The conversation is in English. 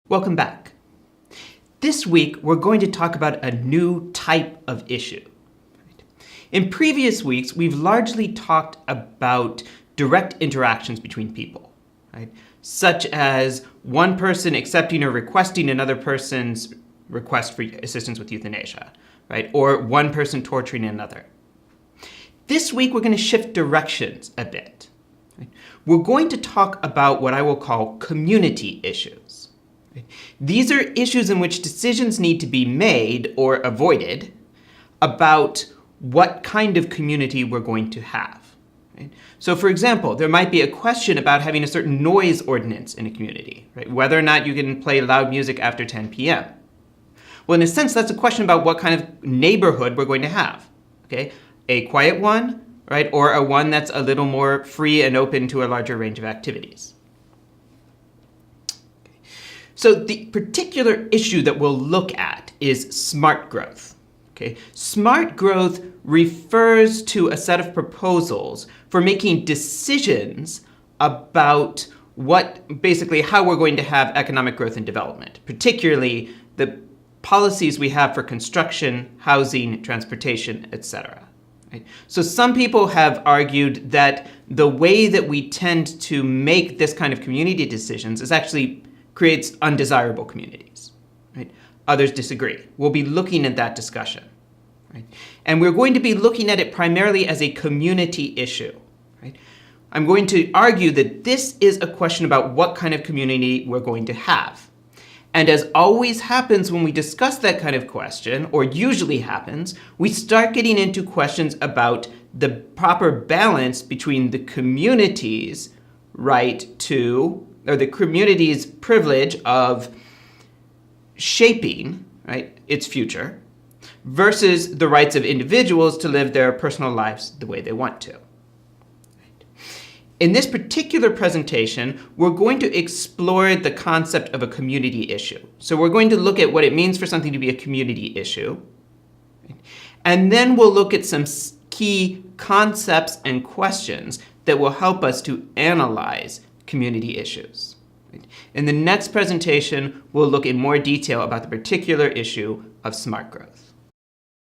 Welcome back. This week, we're going to talk about a new type of issue. In previous weeks, we've largely talked about direct interactions between people, right? Such as one person accepting or requesting another person's request for assistance with euthanasia, right? Or one person torturing another. This week, we're going to shift directions a bit. Right? We're going to talk about what I will call community issues. Right? These are issues in which decisions need to be made or avoided about what kind of community we're going to have. Right? So for example, there might be a question about having a certain noise ordinance in a community, right? Whether or not you can play loud music after 10 p.m. Well, in a sense, that's a question about what kind of neighborhood we're going to have. Okay? A quiet one, right? Or a one that's a little more free and open to a larger range of activities. Okay. So the particular issue that we'll look at is smart growth. Okay. Smart growth refers to a set of proposals for making decisions about basically how we're going to have economic growth and development, particularly the policies we have for construction, housing, transportation, etc. Right? So some people have argued that the way that we tend to make this kind of community decisions is actually creates undesirable communities. Right? Others disagree. We'll be looking at that discussion. Right? And we're going to be looking at it primarily as a community issue. Right? I'm going to argue that this is a question about what kind of community we're going to have. And as always happens when we discuss that kind of question, or usually happens, we start getting into questions about the proper balance between the community's right to, or the community's privilege of shaping, right, its future, versus the rights of individuals to live their personal lives the way they want to. In this particular presentation, we're going to explore the concept of a community issue. So we're going to look at what it means for something to be a community issue. And then we'll look at some key concepts and questions that will help us to analyze community issues. In the next presentation, we'll look in more detail about the particular issue of smart growth.